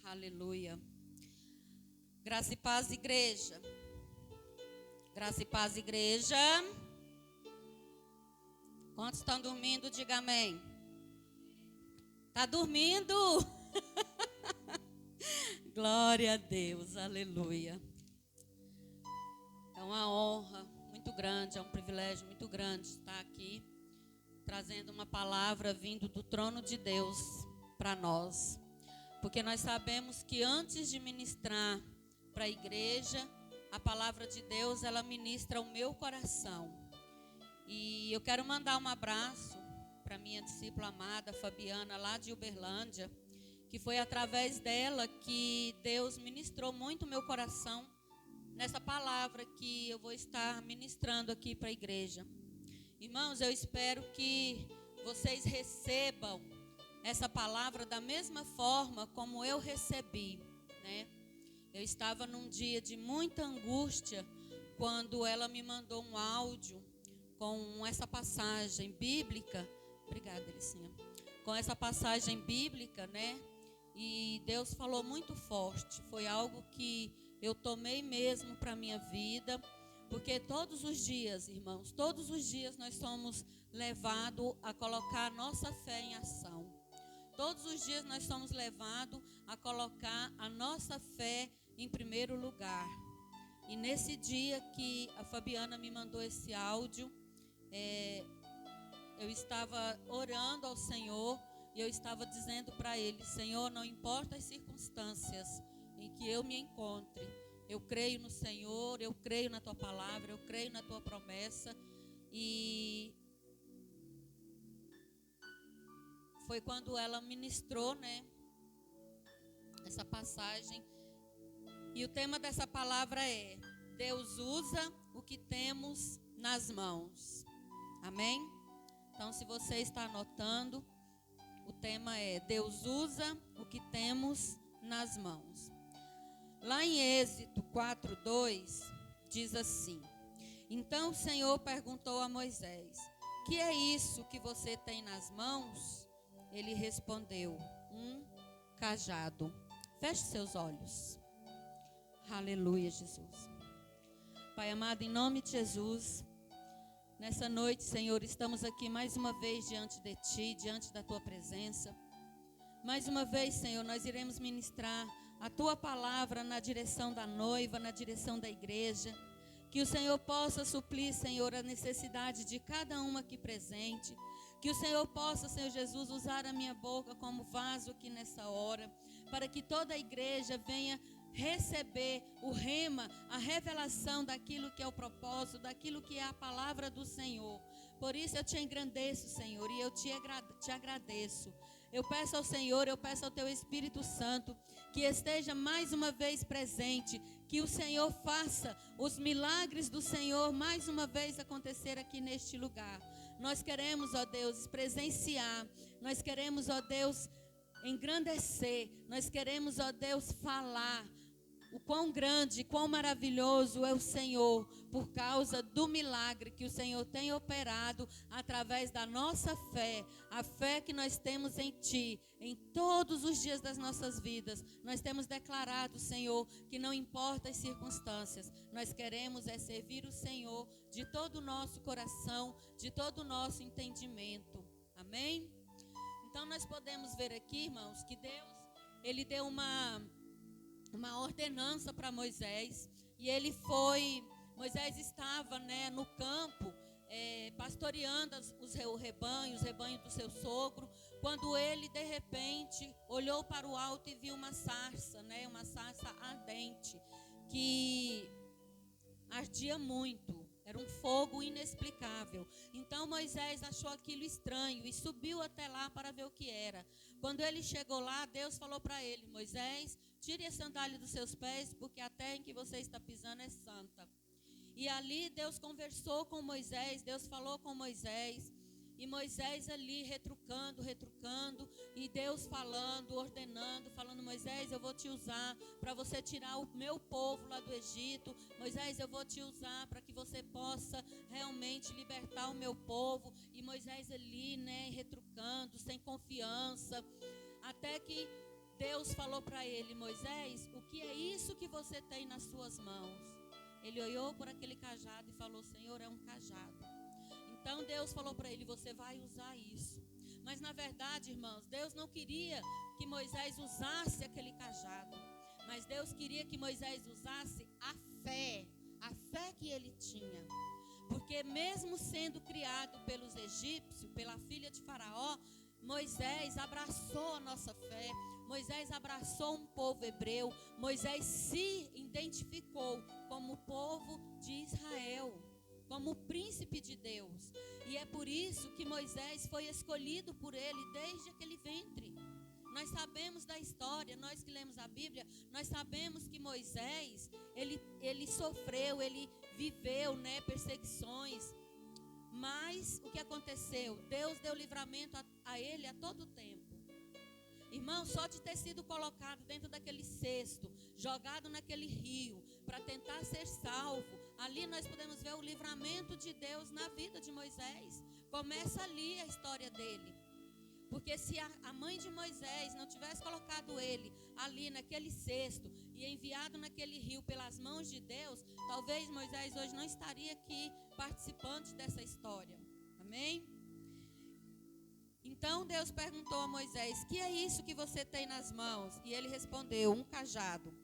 Aleluia. Graça e paz, igreja. Graça e paz, igreja. Quantos estão dormindo? Diga amém. Está dormindo? Glória a Deus, aleluia. É uma honra muito grande, é um privilégio muito grande estar aqui, trazendo uma palavra vindo do trono de Deus para nós. Porque nós sabemos que antes de ministrar para a igreja, a palavra de Deus, ela ministra o meu coração. E eu quero mandar um abraço para minha discípula amada, Fabiana, lá de Uberlândia, que foi através dela que Deus ministrou muito o meu coração nessa palavra que eu vou estar ministrando aqui para a igreja. Irmãos, eu espero que vocês recebam essa palavra da mesma forma como eu recebi, né? Eu estava num dia de muita angústia quando ela me mandou um áudio com essa passagem bíblica. Obrigada, Elicinha. Com essa passagem bíblica, né? E Deus falou muito forte. Foi algo que eu tomei mesmo para a minha vida, porque todos os dias, irmãos, todos os dias nós somos levados a colocar a nossa fé em ação. Todos os dias nós somos levados a colocar a nossa fé em primeiro lugar. E nesse dia que a Fabiana me mandou esse áudio, eu estava orando ao Senhor e eu estava dizendo para Ele: Senhor, não importa as circunstâncias em que eu me encontre, eu creio no Senhor, eu creio na Tua palavra, eu creio na Tua promessa. E foi quando ela ministrou, né, essa passagem. E o tema dessa palavra é: Deus usa o que temos nas mãos. Amém? Então, se você está anotando, o tema é: Deus usa o que temos nas mãos. Lá em Êxodo 4:2, diz assim: Então o Senhor perguntou a Moisés: Que é isso que você tem nas mãos? Ele respondeu: um cajado. Feche seus olhos. Aleluia, Jesus. Pai amado, em nome de Jesus, nessa noite, Senhor, estamos aqui mais uma vez diante de Ti, diante da Tua presença. Mais uma vez, Senhor, nós iremos ministrar a Tua palavra na direção da noiva, na direção da igreja. Que o Senhor possa suprir, Senhor, a necessidade de cada um aqui presente. Que o Senhor possa, Senhor Jesus, usar a minha boca como vaso aqui nessa hora, para que toda a igreja venha receber o rema, a revelação daquilo que é o propósito, daquilo que é a palavra do Senhor. Por isso eu te engrandeço, Senhor, e eu te agradeço. Eu peço ao Senhor, eu peço ao Teu Espírito Santo que esteja mais uma vez presente, que o Senhor faça os milagres do Senhor mais uma vez acontecer aqui neste lugar. Nós queremos, ó Deus, presenciar, nós queremos, ó Deus, engrandecer, nós queremos, ó Deus, falar o quão grande, quão maravilhoso é o Senhor, por causa do milagre que o Senhor tem operado através da nossa fé, a fé que nós temos em Ti, em todos os dias das nossas vidas. Nós temos declarado, Senhor, que não importa as circunstâncias, nós queremos servir o Senhor de todo o nosso coração, de todo o nosso entendimento. Amém? Então nós podemos ver aqui, irmãos, que Deus, Ele deu uma ordenança para Moisés, e Moisés estava, né, no campo, pastoreando o rebanho do seu sogro, quando ele de repente olhou para o alto e viu uma sarça, né, uma sarça ardente, que ardia muito. Era um fogo inexplicável. Então Moisés achou aquilo estranho e subiu até lá para ver o que era. Quando ele chegou lá, Deus falou para ele: Moisés, tire a sandália dos seus pés, porque a terra em que você está pisando é santa. E ali Deus conversou com Moisés, Deus falou com Moisés. E Moisés ali retrucando, e Deus falando, ordenando, falando: Moisés, eu vou te usar para você tirar o meu povo lá do Egito. Moisés, eu vou te usar para que você possa realmente libertar o meu povo. E Moisés ali, né, retrucando, sem confiança, até que Deus falou para ele: Moisés, o que é isso que você tem nas suas mãos? Ele olhou por aquele cajado e falou: Senhor, é um cajado. Então Deus falou para ele: você vai usar isso. Mas na verdade, irmãos, Deus não queria que Moisés usasse aquele cajado, mas Deus queria que Moisés usasse a fé que ele tinha. Porque mesmo sendo criado pelos egípcios, pela filha de Faraó, Moisés abraçou a nossa fé, Moisés abraçou um povo hebreu, Moisés se identificou como povo de Israel, como príncipe de Deus. E é por isso que Moisés foi escolhido por ele desde aquele ventre. Nós sabemos da história, nós que lemos a Bíblia, nós sabemos que Moisés, ele sofreu, ele viveu, perseguições. Mas o que aconteceu? Deus deu livramento a ele a todo tempo. Irmão, só de ter sido colocado dentro daquele cesto, jogado naquele rio, para tentar ser salvo, ali nós podemos ver o livramento de Deus na vida de Moisés. Começa ali a história dele. Porque se a mãe de Moisés não tivesse colocado ele ali naquele cesto e enviado naquele rio pelas mãos de Deus, talvez Moisés hoje não estaria aqui participante dessa história. Amém? Então Deus perguntou a Moisés: que é isso que você tem nas mãos? E ele respondeu: um cajado.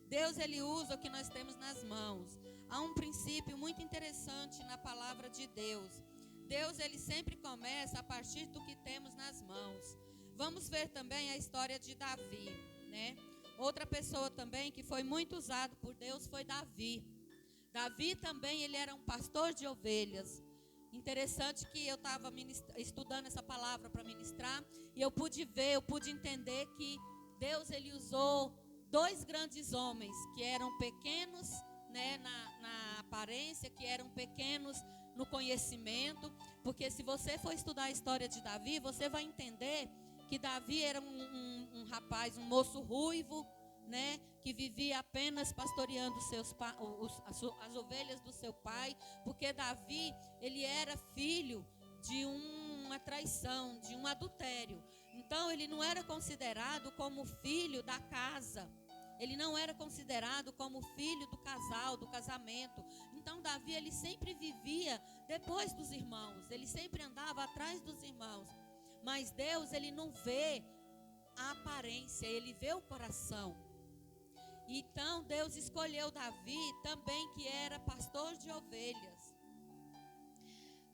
Deus, ele usa o que nós temos nas mãos. Há um princípio muito interessante na palavra de Deus. Deus, ele sempre começa a partir do que temos nas mãos. Vamos ver também a história de Davi, Outra pessoa também que foi muito usado por Deus foi Davi. Davi também, ele era um pastor de ovelhas. Interessante que eu estava estudando essa palavra para ministrar, e eu pude entender que Deus, ele usou dois grandes homens que eram pequenos, na aparência, que eram pequenos no conhecimento, porque se você for estudar a história de Davi, você vai entender que Davi era um rapaz, um moço ruivo, que vivia apenas pastoreando as ovelhas do seu pai, porque Davi, ele era filho de uma traição, de um adultério. Então ele não era considerado como filho da casa. Ele não era considerado como filho do casal, do casamento. Então Davi, ele sempre vivia depois dos irmãos. Ele sempre andava atrás dos irmãos. Mas Deus, ele não vê a aparência, ele vê o coração. Então Deus escolheu Davi também, que era pastor de ovelhas.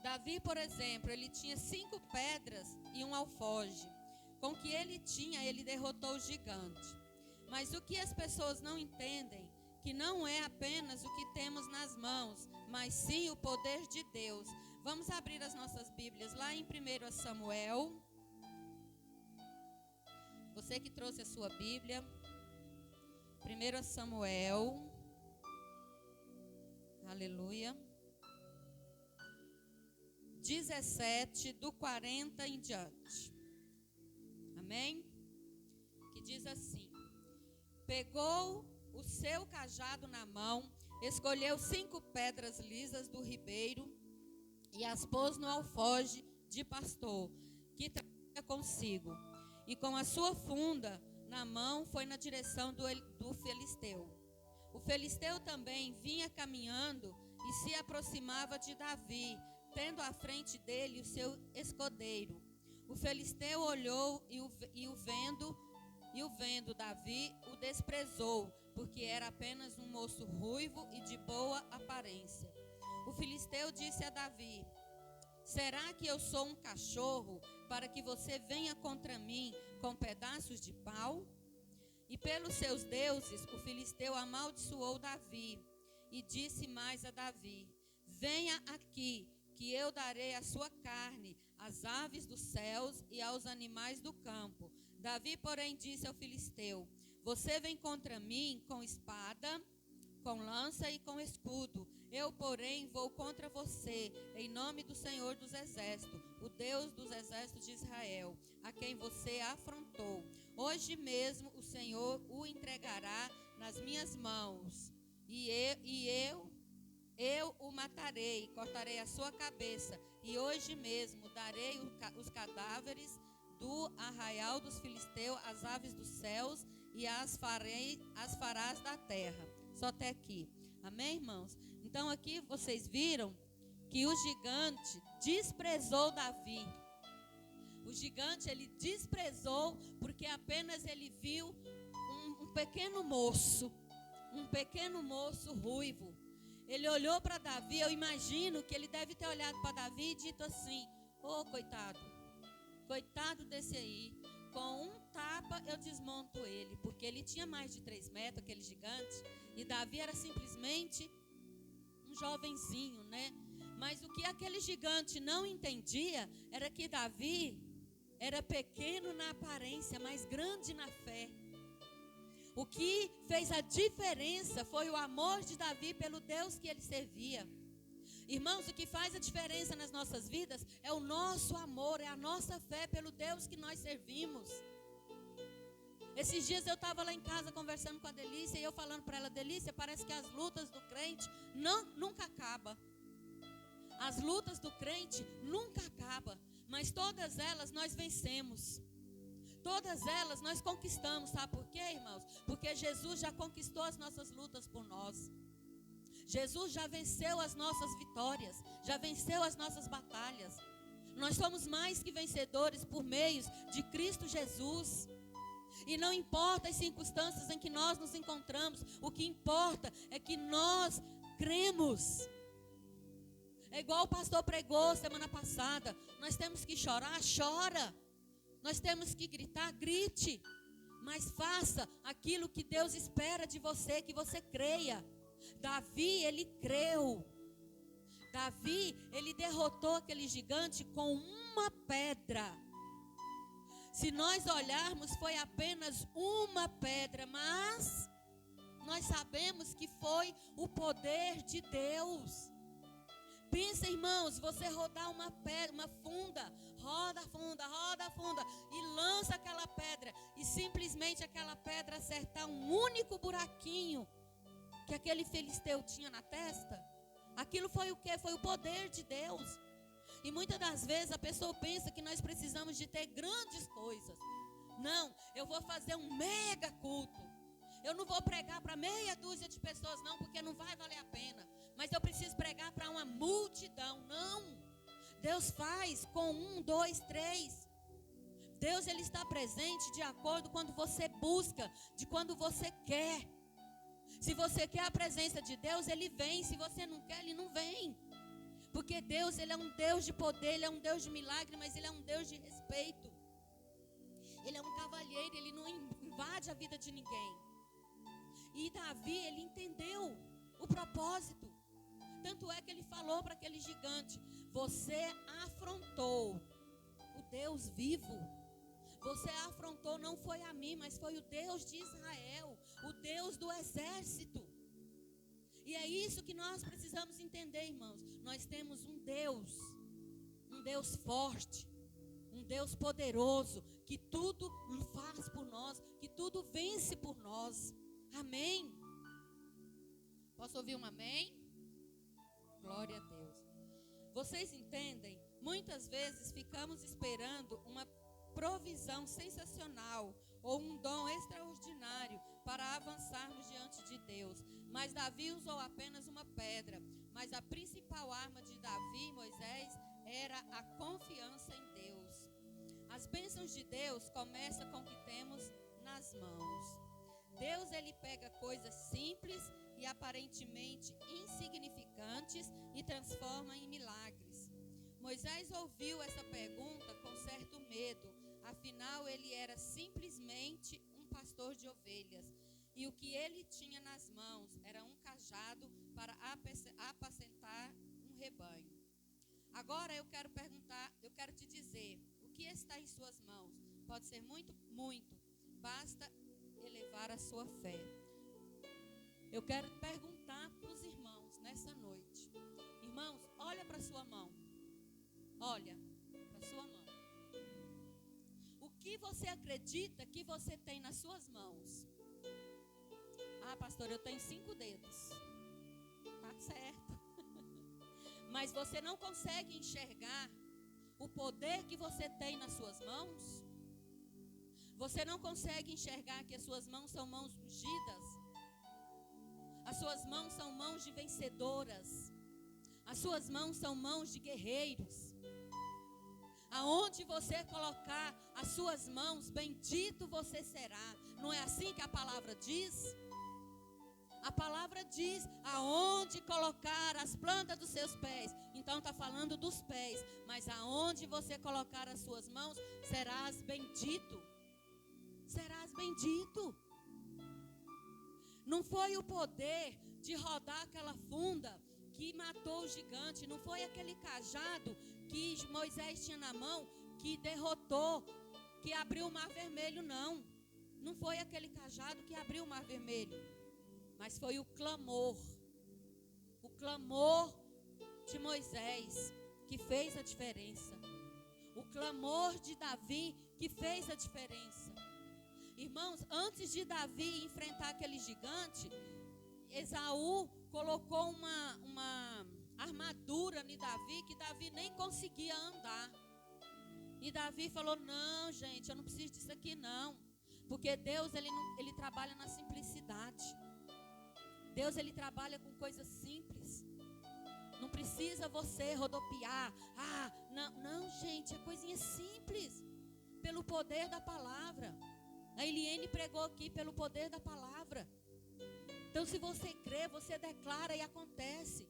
Davi, por exemplo, ele tinha 5 pedras e um alforje. Com o que ele tinha, ele derrotou o gigante. Mas o que as pessoas não entendem, que não é apenas o que temos nas mãos, mas sim o poder de Deus. Vamos abrir as nossas Bíblias lá em 1 Samuel. Você que trouxe a sua Bíblia. 1 Samuel. Aleluia. 17, do 40 em diante. Amém? Que diz assim: pegou o seu cajado na mão, escolheu 5 pedras lisas do ribeiro e as pôs no alforje de pastor que trazia consigo. E com a sua funda na mão foi na direção do filisteu. O filisteu também vinha caminhando e se aproximava de Davi, tendo à frente dele o seu escudeiro. O filisteu olhou e o vendo Davi, o desprezou, porque era apenas um moço ruivo e de boa aparência. O filisteu disse a Davi: será que eu sou um cachorro para que você venha contra mim com pedaços de pau? E pelos seus deuses, o filisteu amaldiçoou Davi e disse mais a Davi: venha aqui, que eu darei a sua carne às aves dos céus e aos animais do campo. Davi, porém, disse ao filisteu: você vem contra mim com espada, com lança e com escudo. Eu, porém, vou contra você, em nome do Senhor dos Exércitos, o Deus dos Exércitos de Israel, a quem você afrontou. Hoje mesmo o Senhor o entregará nas minhas mãos, e eu o matarei, cortarei a sua cabeça, e hoje mesmo darei os cadáveres do arraial dos filisteus as aves dos céus e as farás da terra. Só até aqui. Amém, irmãos? Então aqui vocês viram que o gigante desprezou Davi. O gigante, ele desprezou porque apenas ele viu um pequeno moço ruivo. Ele olhou para Davi. Eu imagino que ele deve ter olhado para Davi e dito assim: coitado desse aí, com um tapa eu desmonto ele, porque ele tinha mais de 3 metros, aquele gigante, e Davi era simplesmente um jovenzinho, né? Mas o que aquele gigante não entendia era que Davi era pequeno na aparência, mas grande na fé. O que fez a diferença foi o amor de Davi pelo Deus que ele servia. Irmãos, o que faz a diferença nas nossas vidas é o nosso amor, é a nossa fé pelo Deus que nós servimos. Esses dias eu estava lá em casa conversando com a Delícia e eu falando para ela: Delícia, parece que as lutas do crente nunca acabam. As lutas do crente nunca acabam, mas todas elas nós vencemos. Todas elas nós conquistamos, sabe por quê, irmãos? Porque Jesus já conquistou as nossas lutas por nós. Jesus já venceu as nossas vitórias, já venceu as nossas batalhas. Nós somos mais que vencedores por meio de Cristo Jesus. E não importa as circunstâncias em que nós nos encontramos, o que importa é que nós cremos. É igual o pastor pregou semana passada: nós temos que chorar, chora. Nós temos que gritar, grite. Mas faça aquilo que Deus espera de você, que você creia. Davi, ele creu. Davi, ele derrotou aquele gigante com uma pedra. Se nós olharmos, foi apenas uma pedra, mas nós sabemos que foi o poder de Deus. Pensa, irmãos, você rodar uma pedra, uma funda, roda a funda e lança aquela pedra, e simplesmente aquela pedra acertar um único buraquinho que aquele filisteu tinha na testa. Aquilo foi o quê? Foi o poder de Deus. E muitas das vezes a pessoa pensa que nós precisamos de ter grandes coisas. Não, eu vou fazer um mega culto. Eu não vou pregar para meia dúzia de pessoas não, porque não vai valer a pena. Mas eu preciso pregar para uma multidão. Não. Deus faz com 1, 2, 3. Deus, ele está presente de acordo quando você busca, de quando você quer. Se você quer a presença de Deus, ele vem. Se você não quer, ele não vem. Porque Deus, ele é um Deus de poder, ele é um Deus de milagre, mas ele é um Deus de respeito. Ele é um cavalheiro, ele não invade a vida de ninguém. E Davi, ele entendeu o propósito. Tanto é que ele falou para aquele gigante: você afrontou o Deus vivo. Você afrontou, não foi a mim, mas foi o Deus de Israel, o Deus do exército. E é isso que nós precisamos entender, irmãos. Nós temos um Deus forte, um Deus poderoso, que tudo faz por nós, que tudo vence por nós. Amém? Posso ouvir um amém? Glória a Deus. Vocês entendem? Muitas vezes ficamos esperando uma provisão sensacional ou um dom extraordinário para avançarmos diante de Deus. Mas Davi usou apenas uma pedra. Mas a principal arma de Davi e Moisés era a confiança em Deus. As bênçãos de Deus começam com o que temos nas mãos. Deus, ele pega coisas simples e aparentemente insignificantes e transforma em milagres. Moisés ouviu essa pergunta com certo medo, afinal ele era simplesmente um pastor de ovelhas. E o que ele tinha nas mãos era um cajado para apacentar um rebanho. Agora eu quero te dizer, o que está em suas mãos? Pode ser muito, muito. Basta elevar a sua fé. Eu quero perguntar para os irmãos nessa noite. Irmãos, olha para a sua mão. Olha para a sua mão. O que você acredita que você tem nas suas mãos? Ah, pastor, eu tenho 5 dedos. Tá certo. Mas você não consegue enxergar o poder que você tem nas suas mãos? Você não consegue enxergar que as suas mãos são mãos ungidas? As suas mãos são mãos de vencedoras. As suas mãos são mãos de guerreiros. Aonde você colocar as suas mãos, bendito você será. Não é assim que a palavra diz? A palavra diz, aonde colocar as plantas dos seus pés. Então está falando dos pés. Mas aonde você colocar as suas mãos, serás bendito. Serás bendito. Não foi o poder de rodar aquela funda que matou o gigante. Não foi aquele cajado que Moisés tinha na mão que derrotou, que abriu o mar vermelho, não. Não foi aquele cajado que abriu o mar vermelho. Mas foi o clamor de Moisés que fez a diferença. O clamor de Davi que fez a diferença. Irmãos, antes de Davi enfrentar aquele gigante, Esaú colocou uma armadura em Davi que Davi nem conseguia andar. E Davi falou, não, gente, eu não preciso disso aqui não. Porque Deus, ele trabalha na simplicidade. Deus, ele trabalha com coisas simples. Não precisa você rodopiar. Não, gente, é coisinha simples. Pelo poder da palavra. A Eliane pregou aqui pelo poder da palavra. Então, se você crê, você declara e acontece.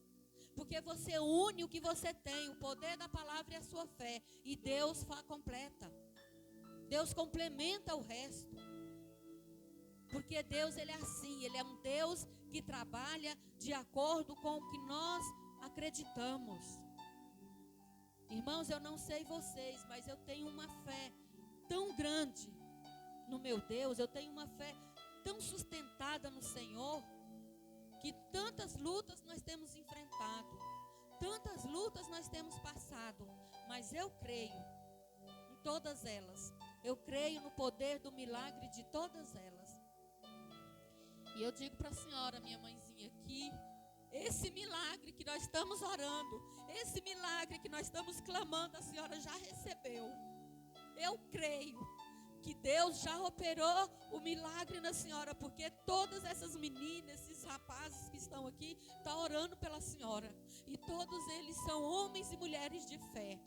Porque você une o que você tem, o poder da palavra e a sua fé. E Deus completa. Deus complementa o resto. Porque Deus, ele é assim, ele é um Deus que trabalha de acordo com o que nós acreditamos. Irmãos, eu não sei vocês, mas eu tenho uma fé tão grande no meu Deus, eu tenho uma fé tão sustentada no Senhor, que tantas lutas nós temos enfrentado, tantas lutas nós temos passado, mas eu creio em todas elas. Eu creio no poder do milagre de todas elas. E eu digo para a senhora, minha mãezinha, que esse milagre que nós estamos orando, esse milagre que nós estamos clamando, a senhora já recebeu. Eu creio que Deus já operou o milagre na senhora, porque todas essas meninas, esses rapazes que estão aqui, estão orando pela senhora. E todos eles são homens e mulheres de fé.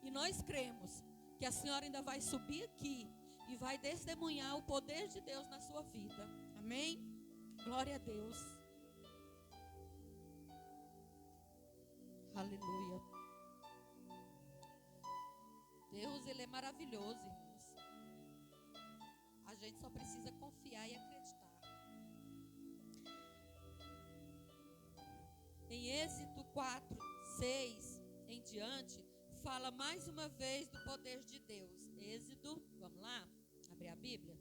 E nós cremos que a senhora ainda vai subir aqui e vai testemunhar o poder de Deus na sua vida. Amém? Glória a Deus. Aleluia. Deus, ele é maravilhoso, irmãos. A gente só precisa confiar e acreditar. Em Êxodo 4, 6 em diante, fala mais uma vez do poder de Deus. Êxodo, vamos lá? Abrir a Bíblia.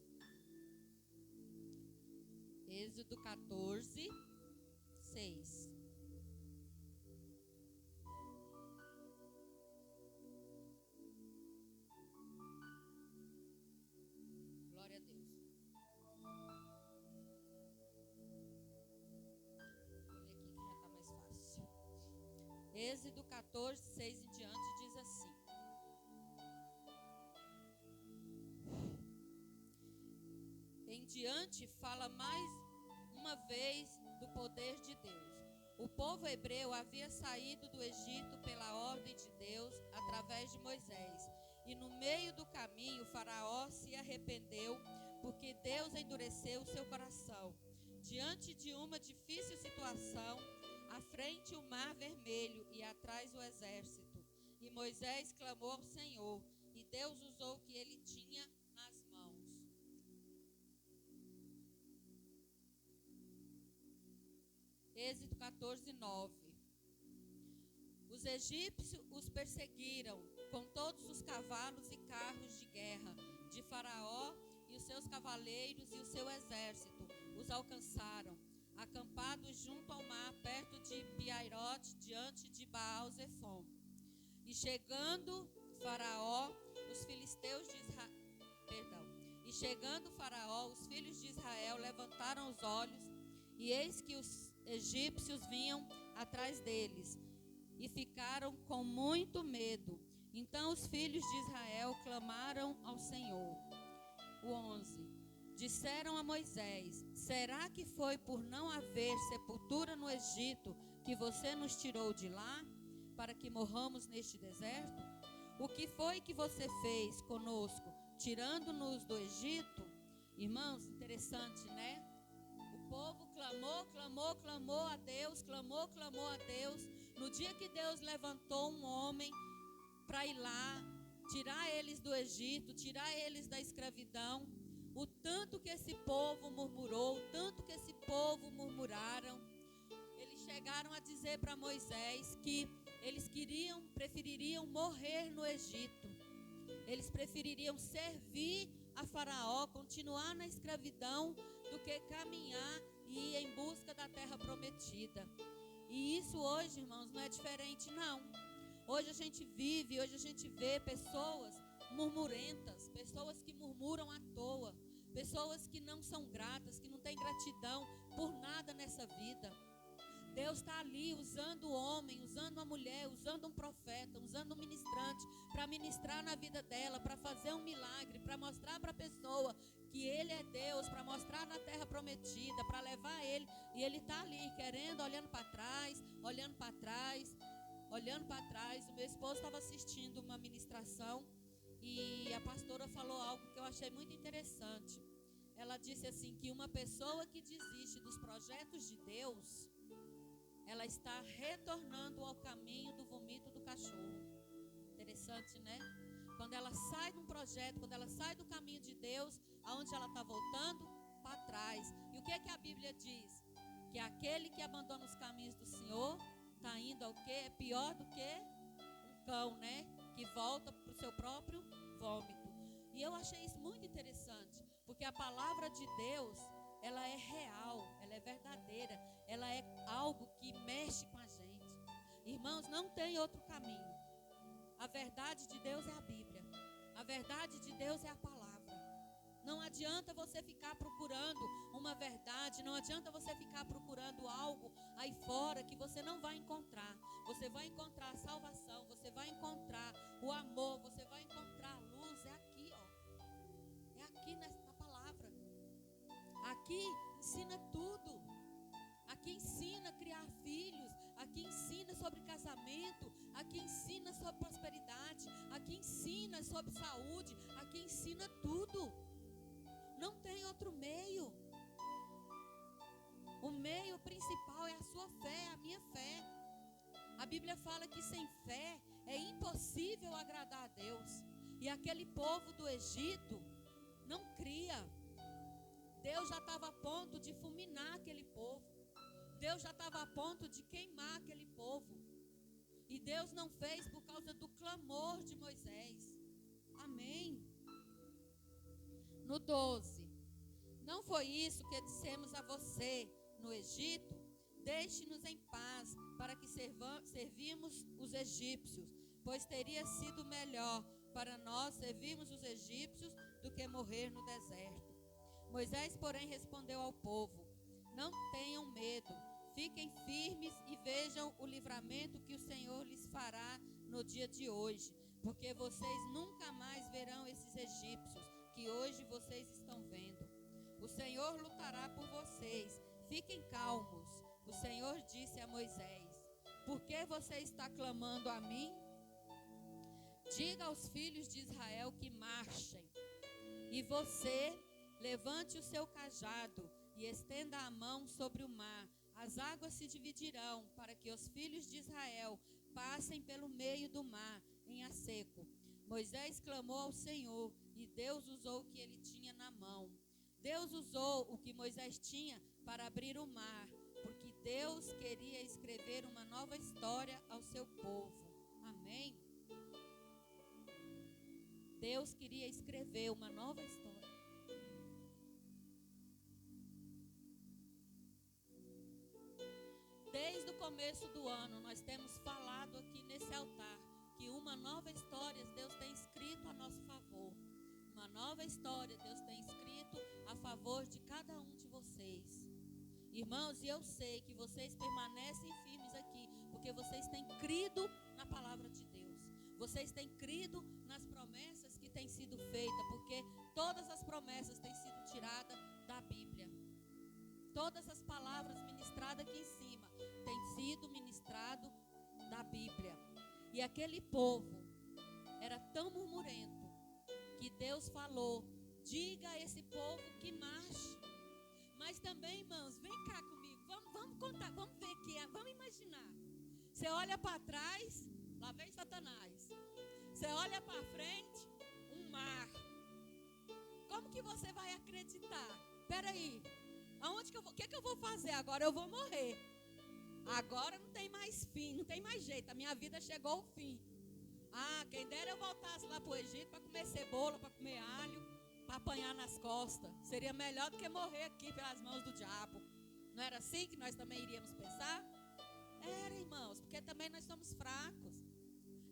Êxodo 14, 6. Glória a Deus. Vou ler aqui que já está mais fácil. Êxodo 14, 6 em diante diz assim. Em diante fala mais uma vez do poder de Deus. O povo hebreu havia saído do Egito pela ordem de Deus através de Moisés. E no meio do caminho, Faraó se arrependeu, porque Deus endureceu o seu coração. Diante de uma difícil situação, à frente o mar vermelho e atrás o exército. E Moisés clamou ao Senhor, e Deus usou o que ele tinha nas mãos. Êxodo 14, 9. Os egípcios os perseguiram com todos os cavalos e carros de guerra de Faraó e os seus cavaleiros e o seu exército. Os alcançaram, acampados junto ao mar, perto de Piairote, diante de Baal-Zefon. E chegando Faraó, os filisteus de Israel, E chegando Faraó, os filhos de Israel levantaram os olhos, e eis que os egípcios vinham atrás deles, e ficaram com muito medo. Então os filhos de Israel clamaram ao Senhor. O 11. Disseram a Moisés: será que foi por não haver sepultura no Egito que você nos tirou de lá, para que morramos neste deserto? O que foi que você fez conosco, tirando-nos do Egito? Irmãos, interessante, né? O povo clamou a Deus, clamou a Deus. No dia que Deus levantou um homem para ir lá, tirar eles do Egito, tirar eles da escravidão, o tanto que esse povo murmurou, o tanto que esse povo murmuraram, eles chegaram a dizer para Moisés que eles prefeririam morrer no Egito. Eles prefeririam servir a Faraó, continuar na escravidão, do que caminhar e ir em busca da terra prometida. E isso hoje, irmãos, não é diferente não. Hoje a gente vê pessoas murmurentas, pessoas que murmuram à toa, pessoas que não são gratas, que não têm gratidão por nada nessa vida. Deus está ali usando o homem, usando a mulher, usando um profeta, usando um ministrante para ministrar na vida dela, para fazer um milagre, para mostrar para a pessoa que Ele é Deus, para mostrar na terra prometida, para levar Ele. E Ele está ali querendo, olhando para trás, olhando para trás, olhando para trás. O meu esposo estava assistindo uma ministração e a pastora falou algo que eu achei muito interessante. Ela disse assim, que uma pessoa que desiste dos projetos de Deus, ela está retornando ao caminho do vomito do cachorro. Interessante, né? Quando ela sai de um projeto, quando ela sai do caminho de Deus, aonde ela está voltando? Para trás. E o que é que a Bíblia diz? Que aquele que abandona os caminhos do Senhor está indo ao quê? É pior do que um cão, né? Que volta para o seu próprio vômito. E eu achei isso muito interessante, porque a palavra de Deus, ela é real, ela é verdadeira, ela é algo que mexe com a gente. Irmãos, não tem outro caminho. A verdade de Deus é a Bíblia. A verdade de Deus é a palavra. Não adianta você ficar procurando uma verdade, não adianta você ficar procurando algo aí fora que você não vai encontrar. Você vai encontrar a salvação, você vai encontrar o amor, você vai encontrar a luz. É aqui, ó. É aqui na palavra. Aqui ensina tudo. Aqui ensina a criar filhos. Aqui ensina sobre casamento. Aqui ensina sobre prosperidade. Aqui ensina sobre saúde. Aqui ensina tudo. Não tem outro meio. O meio principal é a sua fé, a minha fé. A Bíblia fala que sem fé é impossível agradar a Deus. E aquele povo do Egito não cria. Deus já estava a ponto de fulminar aquele povo. Deus já estava a ponto de queimar aquele povo. E Deus não fez por causa do clamor de Moisés. Amém. No 12. Não foi isso que dissemos a você no Egito? Deixe-nos em paz para que servimos os egípcios, pois teria sido melhor para nós servirmos os egípcios do que morrer no deserto. Moisés, porém, respondeu ao povo: não tenham medo, fiquem firmes e vejam o livramento que o Senhor lhes fará no dia de hoje, porque vocês nunca mais verão esses egípcios que hoje vocês estão vendo. O Senhor lutará por vocês, fiquem calmos. O Senhor disse a Moisés: por que você está clamando a mim? Diga aos filhos de Israel que marchem. E você, levante o seu cajado e estenda a mão sobre o mar. As águas se dividirão para que os filhos de Israel passem pelo meio do mar em a seco. Moisés clamou ao Senhor e Deus usou o que ele tinha na mão. Deus usou o que Moisés tinha para abrir o mar, porque Deus queria escrever uma nova história ao seu povo. Amém? Deus queria escrever uma nova história. Desde o começo do ano, nós temos falado aqui nesse altar que uma nova história Deus tem escrito a nosso favor. Uma nova história Deus tem escrito a favor de cada um de vocês. Irmãos, e eu sei que vocês permanecem firmes aqui, porque vocês têm crido na palavra de Deus. Vocês têm crido nas promessas que tem sido feita, porque todas as promessas têm sido tiradas da Bíblia. Todas as palavras ministradas aqui em cima têm sido ministrado da Bíblia. E aquele povo era tão murmurento que Deus falou: diga a esse povo que marche. Mas também, irmãos, vem cá comigo, vamos contar, vamos ver aqui, vamos imaginar. Você olha para trás, lá vem Satanás. Você olha para frente, um mar. Como que você vai acreditar? Espera aí, o que eu vou fazer agora? Eu vou morrer. Agora não tem mais fim, não tem mais jeito, a minha vida chegou ao fim. Quem dera eu voltasse lá para o Egito para comer cebola, para comer alho, para apanhar nas costas. Seria melhor do que morrer aqui pelas mãos do diabo. Não era assim que nós também iríamos pensar? Era, irmãos, porque também nós somos fracos.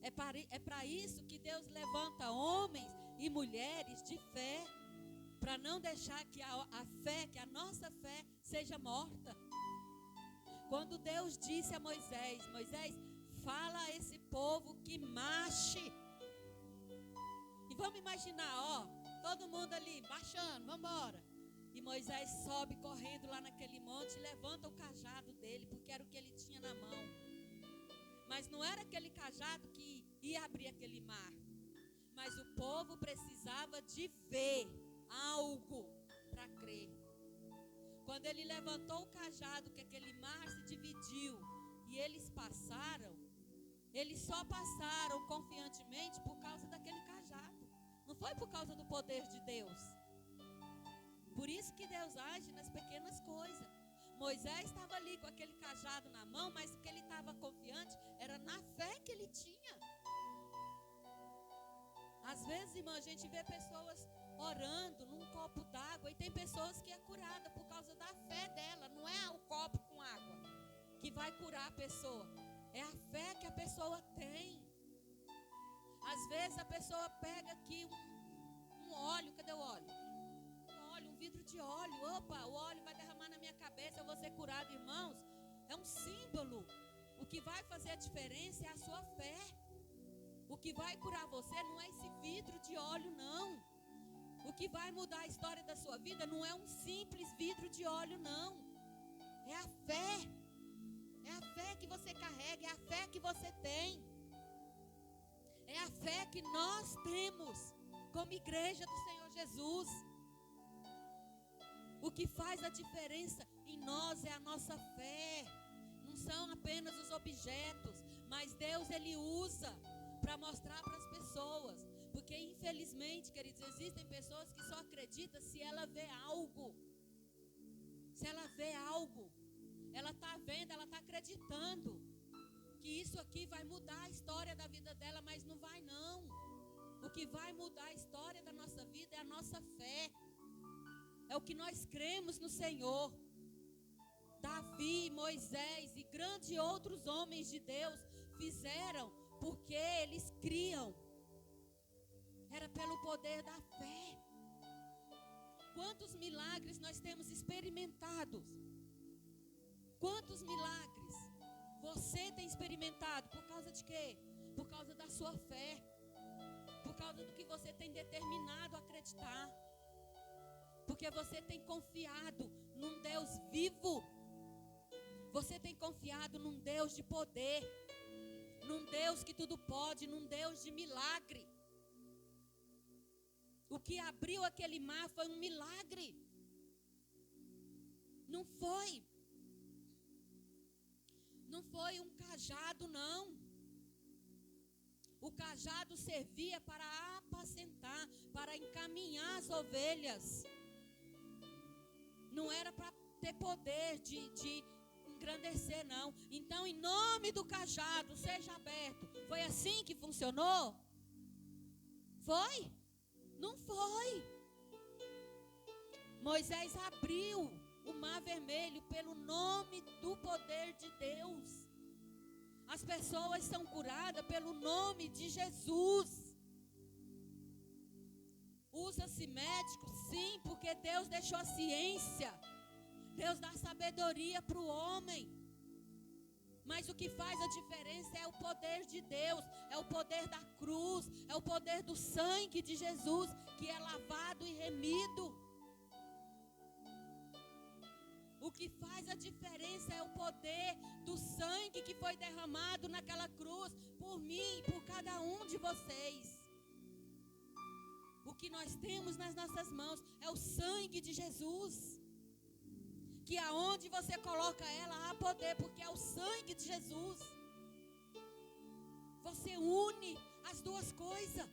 É para isso que Deus levanta homens e mulheres de fé, para não deixar que a fé, que a nossa fé seja morta. Quando Deus disse a Moisés: Moisés, fala a esse povo que marche. E vamos imaginar, todo mundo ali marchando, vamos embora. E Moisés sobe correndo lá naquele monte e levanta o cajado dele, porque era o que ele tinha na mão. Mas não era aquele cajado que ia abrir aquele mar. Mas o povo precisava de ver algo para crer. Quando ele levantou o cajado, que aquele mar se dividiu e eles passaram, eles só passaram confiantemente por causa daquele cajado. Não foi por causa do poder de Deus. Por isso que Deus age nas pequenas coisas. Moisés estava ali com aquele cajado na mão, mas o que ele estava confiante era na fé que ele tinha. Às vezes, irmã, a gente vê pessoas orando num copo d'água e tem pessoas que é curada por causa da fé dela. Não é o copo com água que vai curar a pessoa, é a fé que a pessoa tem. Às vezes a pessoa pega aqui um óleo, cadê o óleo? Um vidro de óleo, o óleo vai derramar na minha cabeça, eu vou ser curado, irmãos. É um símbolo. O que vai fazer a diferença é a sua fé. O que vai curar você não é esse vidro de óleo, não. O que vai mudar a história da sua vida não é um simples vidro de óleo, não. É a fé. É a fé que você carrega, é a fé que você tem. É a fé que nós temos como igreja do Senhor Jesus. O que faz a diferença em nós é a nossa fé. Não são apenas os objetos, mas Deus, Ele usa para mostrar para as pessoas. Porque infelizmente, queridos, existem pessoas que só acreditam se ela vê algo. Se ela vê algo, ela está vendo, ela está acreditando que isso aqui vai mudar a história da vida dela, mas não vai não. O que vai mudar a história da nossa vida é a nossa fé. É o que nós cremos no Senhor. Davi, Moisés e grandes outros homens de Deus fizeram porque eles criam. Era pelo poder da fé. Quantos milagres nós temos experimentados? Quantos milagres você tem experimentado? Por causa de quê? Por causa da sua fé. Por causa do que você tem determinado a acreditar. Porque você tem confiado num Deus vivo. Você tem confiado num Deus de poder. Num Deus que tudo pode. Num Deus de milagre. O que abriu aquele mar foi um milagre. Não foi um cajado, não. O cajado servia para apacentar, para encaminhar as ovelhas. Não era para ter poder de engrandecer, não. Então, em nome do cajado, seja aberto. Foi assim que funcionou? Foi? Não foi. Moisés abriu o mar vermelho pelo nome do poder de Deus. As pessoas são curadas pelo nome de Jesus. Usa-se médico, sim, porque Deus deixou a ciência. Deus dá sabedoria para o homem. Mas o que faz a diferença é o poder de Deus, é o poder da cruz, é o poder do sangue de Jesus, que é lavado e remido. O que faz a diferença é o poder do sangue que foi derramado naquela cruz, por mim e por cada um de vocês. O que nós temos nas nossas mãos é o sangue de Jesus. Que aonde você coloca ela, há poder, porque é o sangue de Jesus. Você une as duas coisas.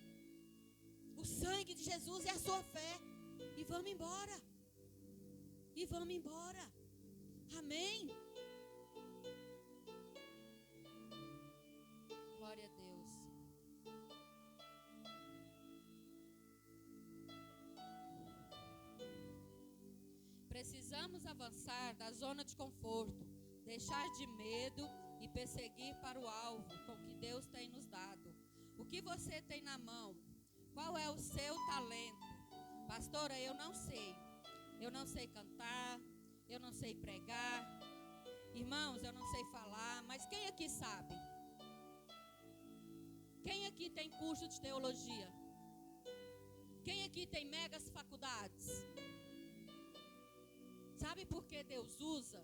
O sangue de Jesus e a sua fé. E vamos embora. E vamos embora. Amém? Glória a Deus. Precisamos avançar da zona de conforto, deixar de medo e perseguir para o alvo com que Deus tem nos dado. O que você tem na mão? Qual é o seu talento? Pastora, eu não sei. Eu não sei cantar, eu não sei pregar. Irmãos, eu não sei falar, mas quem aqui sabe? Quem aqui tem curso de teologia? Quem aqui tem megas faculdades? Sabe por que Deus usa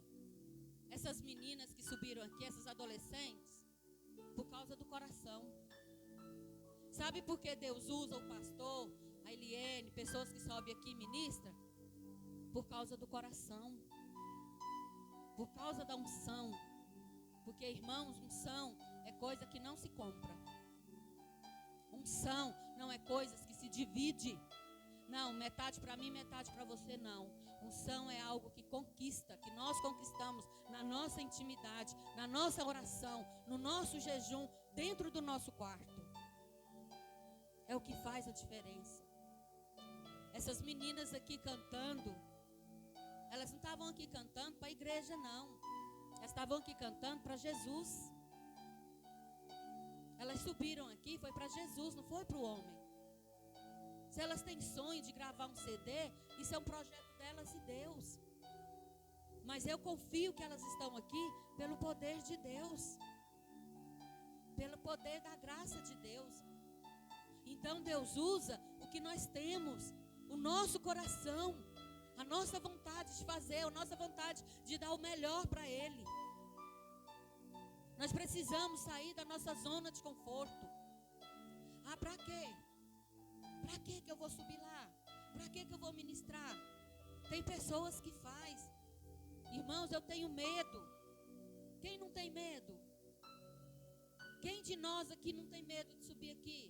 essas meninas que subiram aqui, essas adolescentes? Por causa do coração. Sabe por que Deus usa o pastor, a Eliene, pessoas que sobem aqui e ministram? Por causa do coração. Por causa da unção. Porque, irmãos, unção é coisa que não se compra. Unção não é coisas que se divide. Não, metade para mim, metade para você, não. Unção é algo que conquista, que nós conquistamos na nossa intimidade, na nossa oração, no nosso jejum, dentro do nosso quarto. É o que faz a diferença. Essas meninas aqui cantando, elas não estavam aqui cantando para a igreja, não. Elas estavam aqui cantando para Jesus. Elas subiram aqui, foi para Jesus, não foi para o homem. Se elas têm sonho de gravar um CD, isso é um projeto delas e Deus. Mas eu confio que elas estão aqui pelo poder de Deus. Pelo poder da graça de Deus. Então Deus usa o que nós temos, o nosso coração, a nossa vontade de fazer, a nossa vontade de dar o melhor para Ele. Nós precisamos sair da nossa zona de conforto. Ah, para quê? Para que eu vou subir lá? Para que eu vou ministrar? Tem pessoas que faz. Irmãos, eu tenho medo. Quem não tem medo? Quem de nós aqui não tem medo de subir aqui?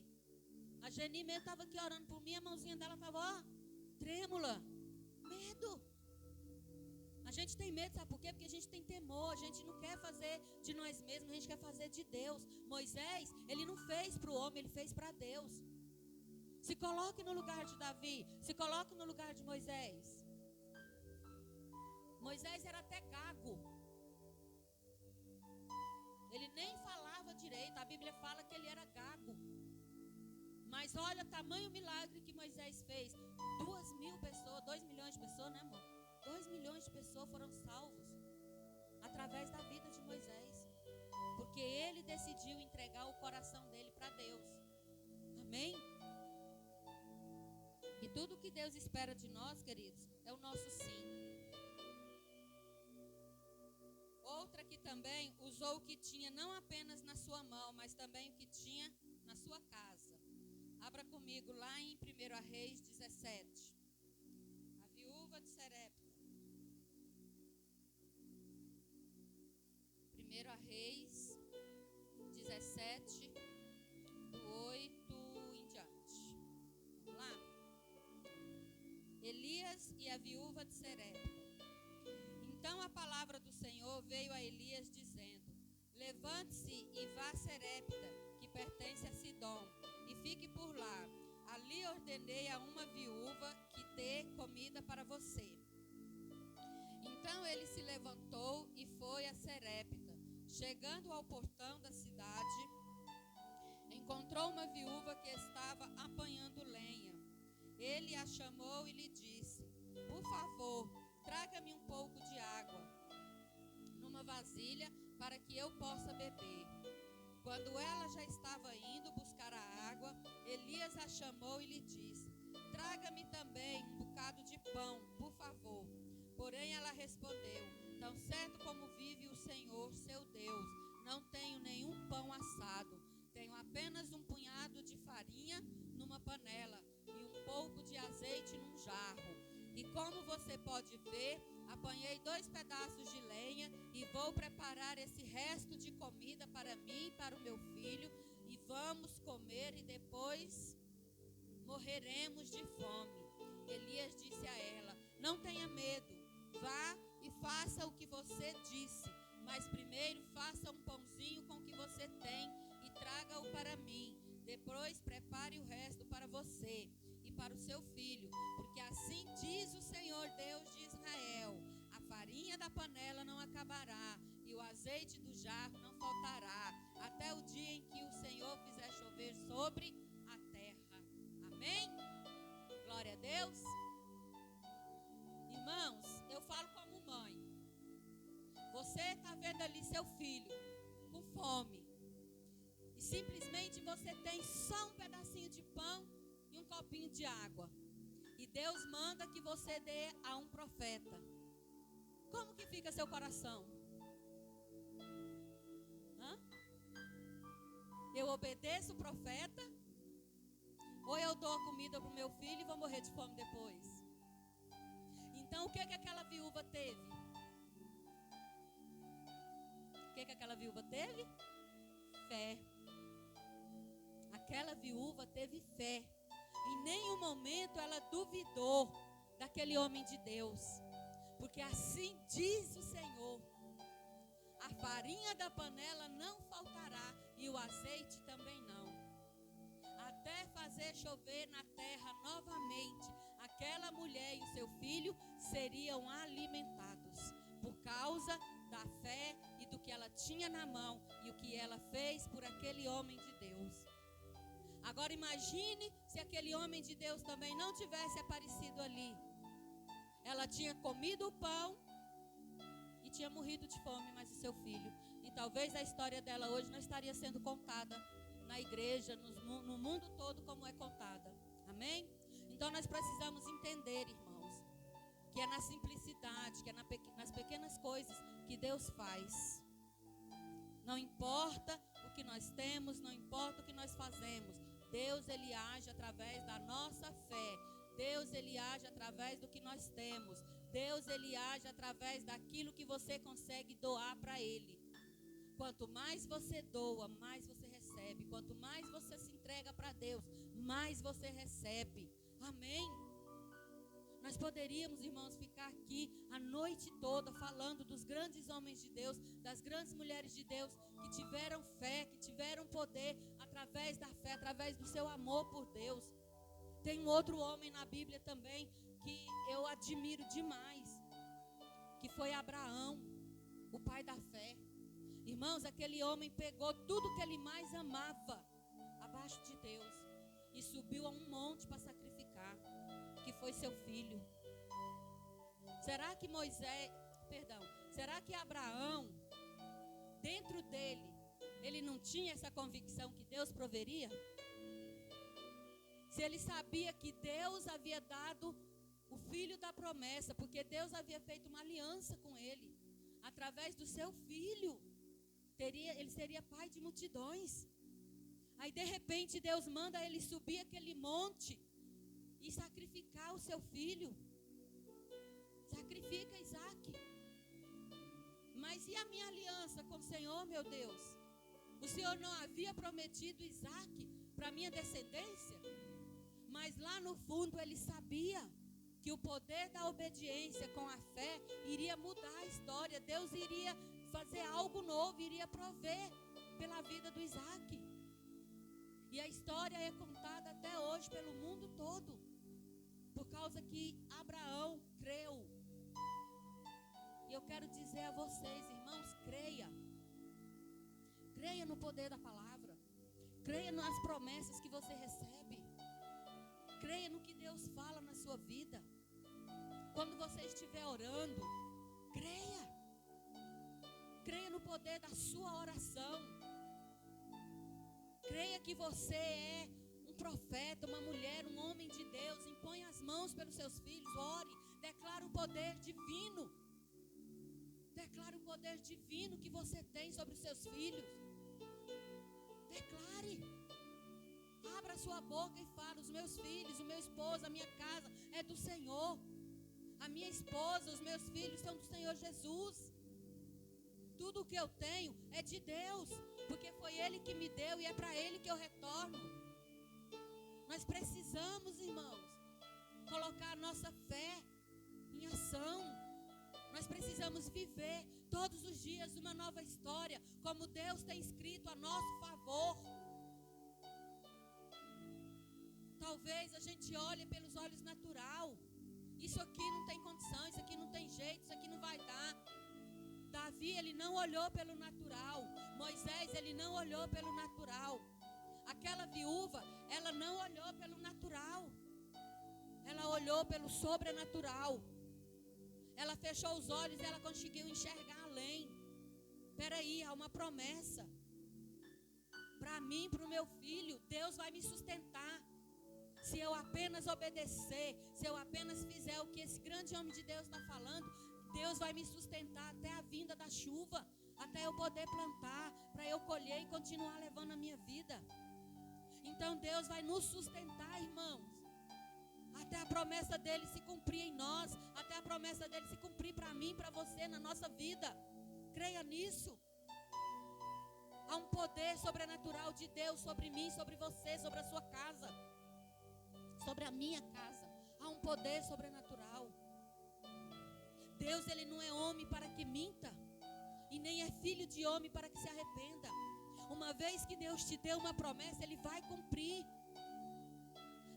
A Geni mesmo estava aqui orando por mim, a mãozinha dela estava, ó, trêmula. Medo. A gente tem medo, sabe por quê? Porque a gente tem temor, a gente não quer fazer de nós mesmos, a gente quer fazer de Deus. Moisés, ele não fez para o homem, ele fez para Deus. Se coloque no lugar de Davi, se coloque no lugar de Moisés. Moisés era até gago. Ele nem falava direito, a Bíblia fala que ele era gago. Mas olha o tamanho milagre que Moisés fez. 2.000 pessoas, 2 milhões de pessoas, né, amor? 2 milhões de pessoas foram salvos através da vida de Moisés. Porque ele decidiu entregar o coração dele para Deus. Amém? E tudo que Deus espera de nós, queridos, é o nosso sim. Outra que também usou o que tinha não apenas na sua mão, mas também o que tinha na sua casa. Abra comigo lá em 1 Reis 17. A viúva de Serepta. 1 Reis 17, do 8 em diante. Vamos lá? Elias e a viúva de Serepta. Então a palavra do Senhor veio a Elias dizendo: levante-se e vá a Serepta, que pertence a Sidom, e fique por lá. Ali ordenei a uma viúva que dê comida para você. Então ele se levantou e foi a Serepta. Chegando ao portão da cidade, encontrou uma viúva que estava apanhando lenha. Ele a chamou e lhe disse: por favor, traga-me um pouco de água numa vasilha para que eu eu possa beber. Quando ela já estava indo buscar a água, Elias a chamou e lhe disse: traga-me também um bocado de pão, por favor. Porém ela respondeu: tão certo como vive o Senhor, seu Deus, não tenho nenhum pão assado. Tenho apenas um punhado de farinha numa panela e um pouco de azeite num jarro. E como você pode ver, apanhei 2 pedaços de lenha e vou preparar esse resto de comida para mim e para o meu filho. E vamos comer e depois morreremos de fome. Elias disse a ela: não tenha medo, vá e faça o que você disse. Mas primeiro faça um pãozinho com o que você tem e traga-o para mim. Depois prepare o resto para você e para o seu filho, porque assim diz o Senhor Deus de Israel: a farinha da panela não acabará e o azeite do jarro não faltará, até o dia em que o Senhor fizer chover sobre a terra. Amém? Glória a Deus. Irmãos, eu falo como mãe. Você está vendo ali seu filho com fome e simplesmente você tem só um pedacinho de pão e um copinho de água, e Deus manda que você dê a um profeta. Como que fica seu coração? Eu obedeço o profeta, ou eu dou a comida para o meu filho e vou morrer de fome depois? Então o que aquela viúva teve? O que aquela viúva teve? Fé. Aquela viúva teve fé. Em nenhum momento ela duvidou daquele homem de Deus, porque assim diz o Senhor: a farinha da panela não faltará e o azeite também não, até fazer chover na terra novamente. Aquela mulher e o seu filho seriam alimentados por causa da fé e do que ela tinha na mão e o que ela fez por aquele homem de Deus. Agora imagine se aquele homem de Deus também não tivesse aparecido ali. Ela tinha comido o pão e tinha morrido de fome, mas o seu filho. E talvez a história dela hoje não estaria sendo contada na igreja, no mundo todo como é contada. Amém? Então nós precisamos entender, irmãos, que é na simplicidade, que é nas pequenas coisas que Deus faz. Não importa o que nós temos, não importa o que nós fazemos, Deus, Ele age através da nossa fé. Deus, Ele age através do que nós temos. Deus, Ele age através daquilo que você consegue doar para Ele. Quanto mais você doa, mais você recebe. Quanto mais você se entrega para Deus, mais você recebe. Amém? Nós poderíamos, irmãos, ficar aqui a noite toda falando dos grandes homens de Deus, das grandes mulheres de Deus que tiveram fé, que tiveram poder através da fé, através do seu amor por Deus. Tem um outro homem na Bíblia também que eu admiro demais, que foi Abraão, o pai da fé. Irmãos, aquele homem pegou tudo que ele mais amava abaixo de Deus e subiu a um monte para sacrificar, que foi seu filho. Será que será que Abraão, dentro dele, ele não tinha essa convicção que Deus proveria? Se ele sabia que Deus havia dado o filho da promessa, porque Deus havia feito uma aliança com ele, através do seu filho, ele seria pai de multidões. Aí de repente Deus manda ele subir aquele monte e sacrificar o seu filho. Sacrifica Isaac. Mas e a minha aliança com o Senhor, meu Deus? O Senhor não havia prometido Isaac para minha descendência? Mas lá no fundo ele sabia que o poder da obediência com a fé iria mudar a história. Deus iria fazer algo novo, iria prover pela vida do Isaac. E a história é contada até hoje pelo mundo todo, por causa que Abraão creu. E eu quero dizer a vocês, irmãos, creia. Creia no poder da palavra. Creia nas promessas que você recebe. Creia no que Deus fala na sua vida. Quando você estiver orando, creia. Creia no poder poder da sua oração. Creia que você é um profeta, uma mulher, um homem de Deus. Impõe as mãos pelos seus filhos, ore, declara o poder divino. Declare o poder divino que você tem sobre os seus filhos. Declare. Abra sua boca e fale: os meus filhos, o meu esposo, a minha casa é do Senhor. A minha esposa, os meus filhos são do Senhor Jesus. Tudo o que eu tenho é de Deus, porque foi Ele que me deu e é para Ele que eu retorno. Nós precisamos, irmãos, colocar a nossa fé em ação. Nós precisamos viver todos os dias uma nova história, como Deus tem escrito a nosso favor. Talvez a gente olhe pelos olhos natural. Isso aqui não tem condição, isso aqui não tem jeito, isso aqui não vai dar. Davi, ele não olhou pelo natural. Moisés, ele não olhou pelo natural. Aquela viúva, ela não olhou pelo natural. Ela olhou pelo sobrenatural. Ela fechou os olhos e ela conseguiu enxergar além. Peraí, há uma promessa. Para mim, para o meu filho, Deus vai me sustentar. Se eu apenas obedecer, se eu apenas fizer o que esse grande homem de Deus está falando, Deus vai me sustentar até a vinda da chuva, até eu poder plantar, para eu colher e continuar levando a minha vida. Então Deus vai nos sustentar, irmãos, até a promessa dele se cumprir em nós, até a promessa dele se cumprir para mim, para você, na nossa vida. Creia nisso. Há um poder sobrenatural de Deus sobre mim, sobre você, sobre a sua casa, sobre a minha casa. Há um poder sobrenatural. Deus, ele não é homem para que minta, e nem é filho de homem para que se arrependa. Uma vez que Deus te deu uma promessa, ele vai cumprir.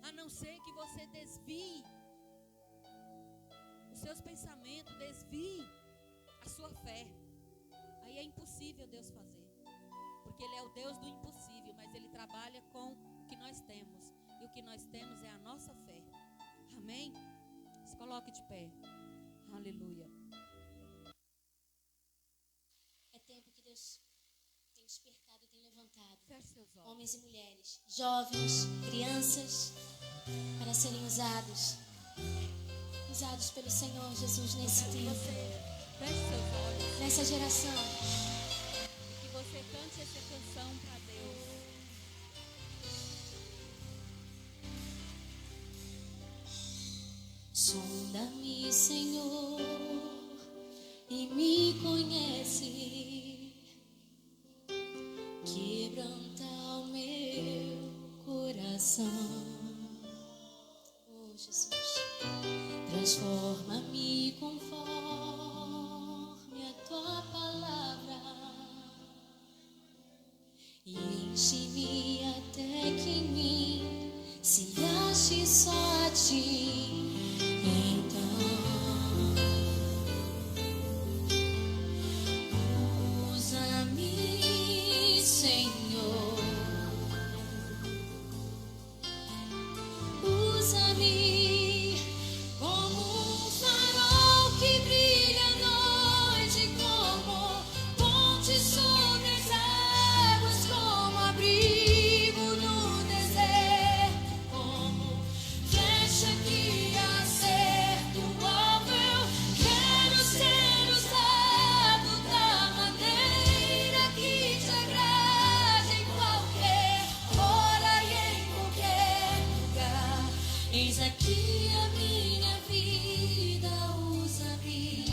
A não ser que você desvie os seus pensamentos, desvie a sua fé. Aí é impossível Deus fazer, porque ele é o Deus do impossível, mas ele trabalha com o que nós temos. E o que nós temos é a nossa fé. Amém? Se coloque de pé. Aleluia. É tempo que Deus tem despertado e tem levantado Feche seus olhos. homens e mulheres, jovens, crianças, para serem usados pelo Senhor Jesus nesse tempo, Feche seus olhos. nessa geração. E que você cante essa canção para Deus. Sonda-me, Senhor, e me conhece. Quebranta o meu coração. Oh, Jesus. Transforma-me conforme a tua palavra e enche-me até que em mim se ache só a ti. Eis aqui a minha vida, usa-me,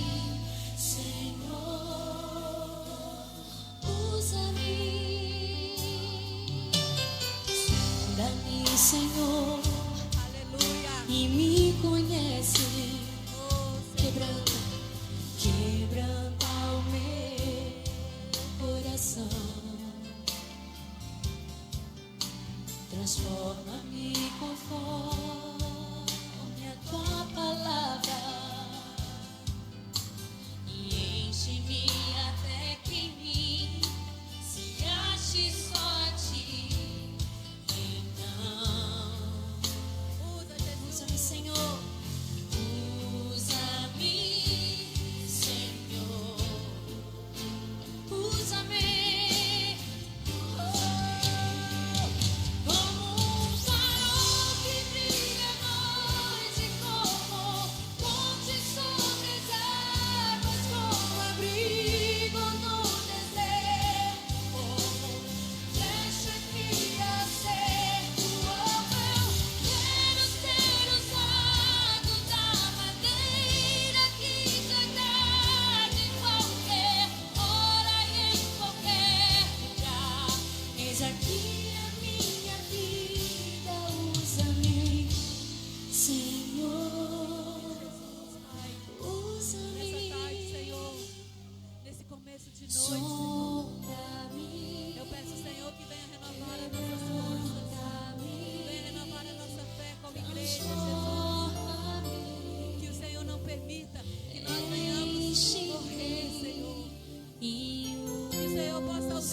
Senhor, usa-me. Sonda-me, Senhor, Aleluia. e me conhece. Oh, Quebranta o meu coração. Transforma-me conforme a tua palavra e enche-me até que em mim se ache só a ti. Então, usa-me, Senhor, usa-me, Senhor, usa-me.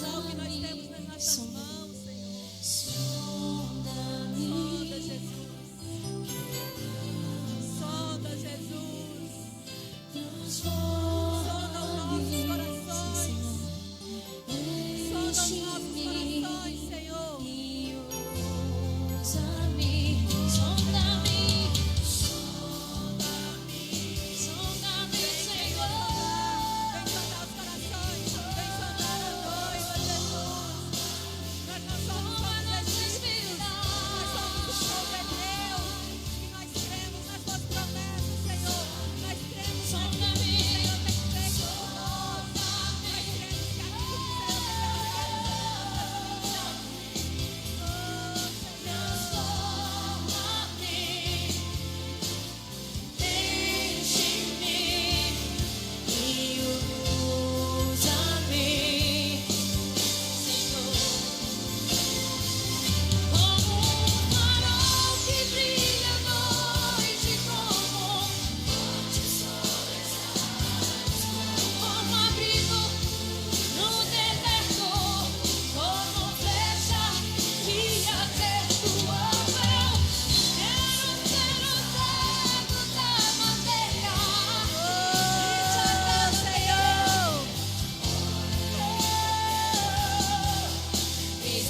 usar o que nós temos nas nossas mãos, Senhor. Sonda-me, Sonda, Jesus. Sonda, Jesus. Sonda os nossos corações. Sonda os nossos corações, Senhor. e usa-me, sonda-me, sonda-me, Senhor. Vem sondar os corações. Vem sondar a noiva, Jesus. Nós não somos como os egípcios. Nós somos o povo hebreu. E nós cremos nas tuas promessas, Senhor. Nós cremos naquilo que o Senhor tem feito por nós. Nós cremos que aquilo que o Senhor tem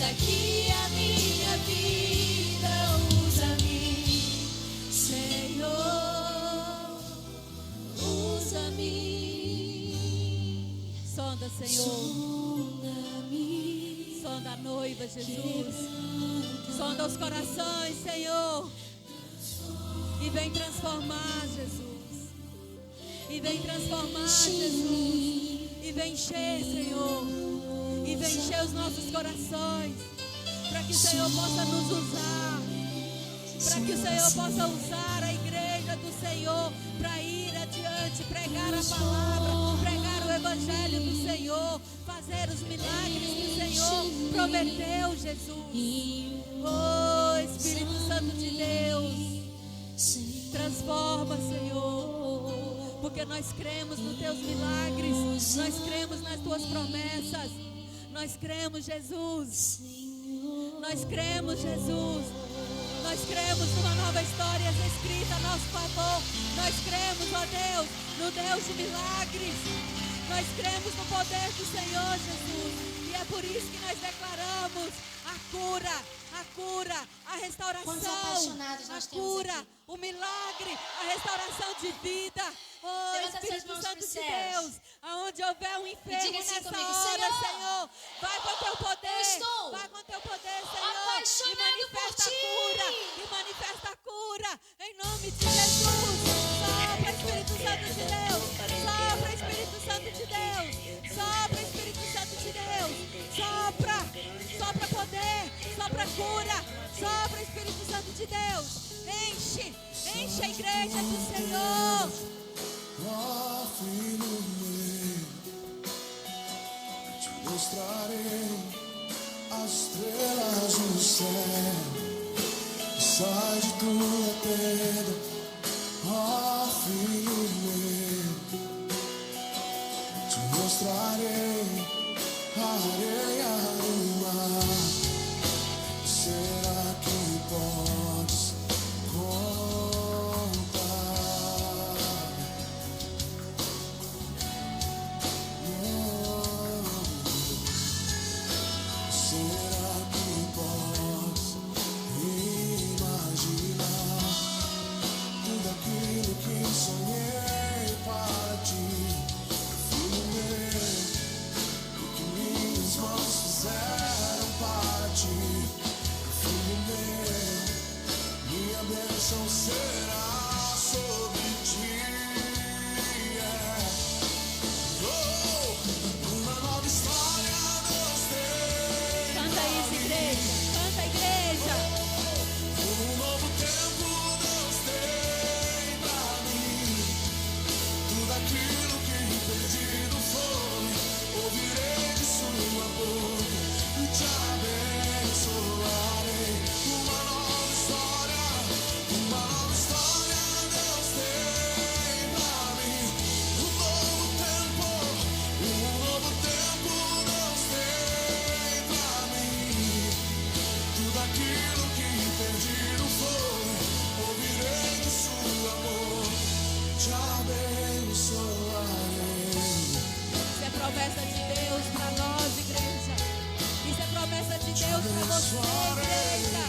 aqui a minha vida, usa-me, Senhor, usa-me. Sonda, Senhor. Sonda a noiva, Jesus. Sonda os corações, Senhor. E vem transformar, Jesus. E vem transformar, Jesus. E vem encher, Senhor. E vem encher os nossos corações, para que o Senhor possa nos usar, para que o Senhor possa usar a igreja do Senhor para ir adiante, pregar a palavra, pregar o evangelho do Senhor, fazer os milagres que o Senhor prometeu, Jesus. Oh, Espírito Santo de Deus, transforma, Senhor, porque nós cremos nos teus milagres, nós cremos nas tuas promessas. Nós cremos, Jesus. Nós cremos, Jesus. Nós cremos numa nova história escrita a nosso favor. Nós cremos, ó Deus, no Deus de milagres. Nós cremos no poder do Senhor, Jesus. E é por isso que nós declaramos a cura, a Quantos restauração, apaixonados a nós temos cura, aqui? o milagre, a restauração de vida. Oh, Levanta suas Espírito mãos Santo pros de céus. Deus, aonde houver um enfermo diga assim nessa comigo, hora, Senhor, Senhor, vai com teu poder, eu estou vai com teu poder, Senhor, e apaixonado manifesta por ti. a cura, e manifesta a cura, em nome de Jesus. Sopra, Espírito Santo de Deus, sopra, Espírito Santo de Deus, sopra, Espírito Santo de Deus, sopra poder, sopra cura, sopra, Espírito Santo de Deus, enche a igreja do Senhor. Ó filho meu, te mostrarei as estrelas do céu. Sai de tua tenda, ó filho meu, te mostrarei a areia do mar. Será que podes contar? Será que podes imaginar tudo aquilo que sonhei para ti? Filho meu, o que minhas mãos fizeram para ti? Filho meu, minha bênção será. promessa de Deus para nós, igreja. Isso é promessa de Deus para você, igreja.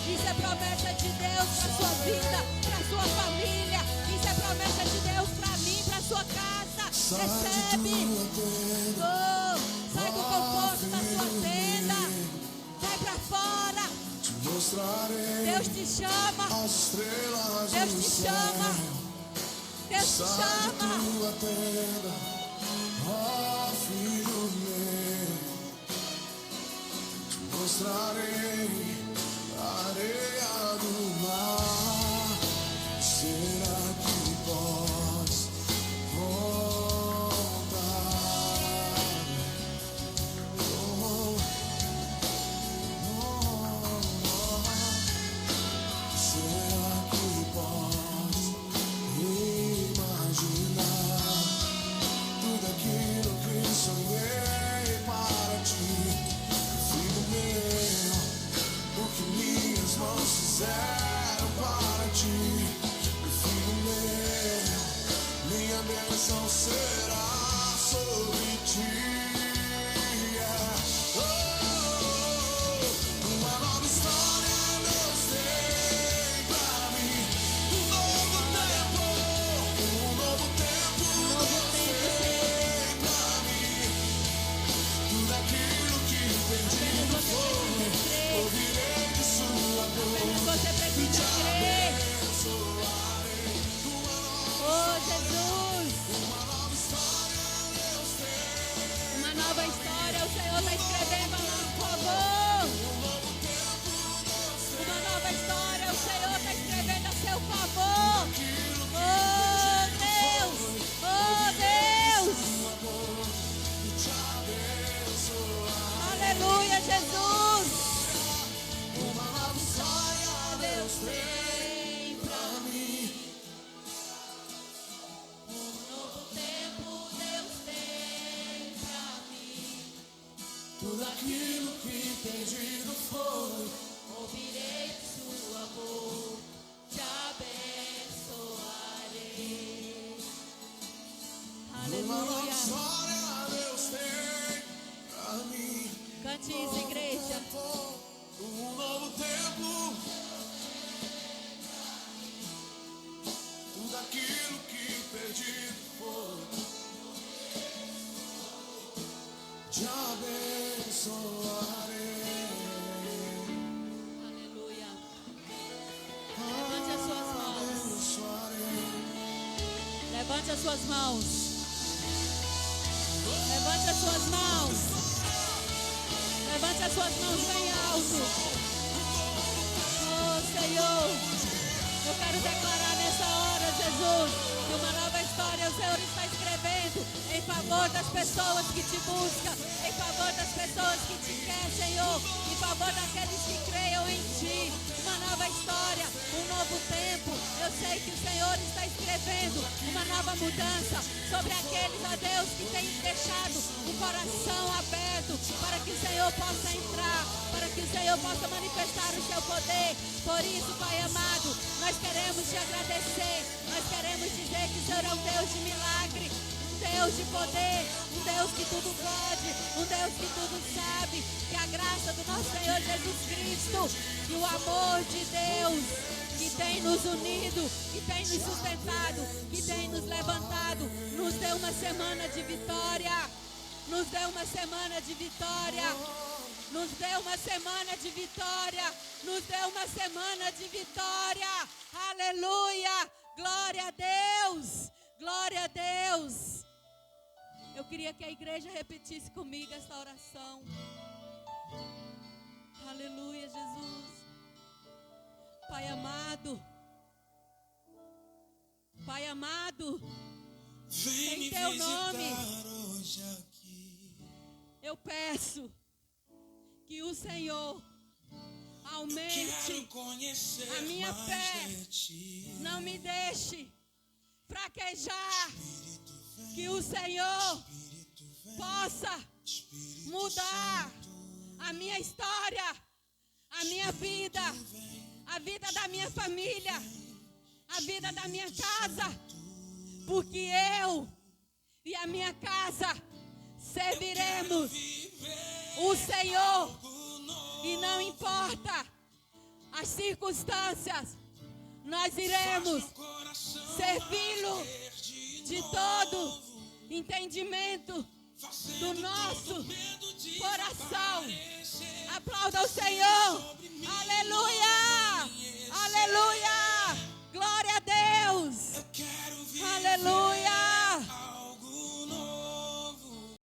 Isso é promessa de Deus para a sua vida, para a sua família. Isso é promessa de Deus para mim, para a sua casa. Recebe. Oh, sai do conforto da sua tenda. Sai para fora. Deus te chama. Deus te chama. Deus te chama. Ó filho meu, te mostrarei a areia do mar. Será que podes voltar? Será que podes imaginar tudo aquilo que sonhei para ti? Filho meu, o que minhas mãos fizeram para ti? Filho meu, minha bênção será sobre ti. Oh, uma nova história Deus tem pra mim. Um novo tempo Deus tem pra mim. Tudo aquilo que perdido foi, ouvirei de sua boca. Você precisa crer. Oh, Jesus. Uma nova história o Senhor está escrevendo a nosso favor. Uma nova história o Senhor está escrevendo a seu favor. Oh, Deus. Oh, Deus. Aleluia, Jesus. Uma nova história Deus tem pra mim. Um novo tempo Deus tem pra mim. tudo aquilo que perdido foi. Ouvirei sua voz, te abençoarei. Uma nova Aleluia. história Deus tem pra mim. Cante isso, igreja. Um novo tempo. Tudo aquilo que perdido foi. Te abençoarei. Aleluia. Levante as suas mãos. Abençoarei. Levante as suas mãos. Levante as suas mãos. Levante as suas mãos bem alto. Oh, Senhor. Eu quero declarar nessa hora, Jesus, que uma nova história o Senhor está escrevendo em favor das pessoas que te buscam, em favor das pessoas que te querem, Senhor, em favor daqueles que creiam em ti. Uma nova história, um novo tempo. Eu sei que o Senhor está escrevendo uma nova mudança sobre aqueles, ó Deus, que têm deixado o coração aberto para que o Senhor possa entrar, para que o Senhor possa manifestar o seu poder. Por isso, Pai amado, nós queremos te agradecer, nós queremos dizer que o Senhor é um Deus de milagre, um Deus de poder, um Deus que tudo pode, um Deus que tudo sabe. Que a graça do nosso Senhor Jesus Cristo e o amor de Deus que tem nos unido, que tem nos sustentado, que tem nos levantado, nos dê uma semana de vitória, nos dê uma semana de vitória, nos dê uma semana de vitória, nos dê uma semana de vitória. Aleluia! Glória a Deus! Glória a Deus! Eu queria que a igreja repetisse comigo esta oração. Aleluia, Jesus. Pai amado, Pai amado, em teu nome, hoje aqui. eu peço que o Senhor aumente a minha fé, não me deixe fraquejar, que o Senhor possa mudar a minha história, a minha vida, a vida da minha família, a vida da minha casa, porque eu e a minha casa serviremos o Senhor. E não importa as circunstâncias, nós iremos servi-lo de todo entendimento do nosso coração. Aplauda o Senhor. Aleluia!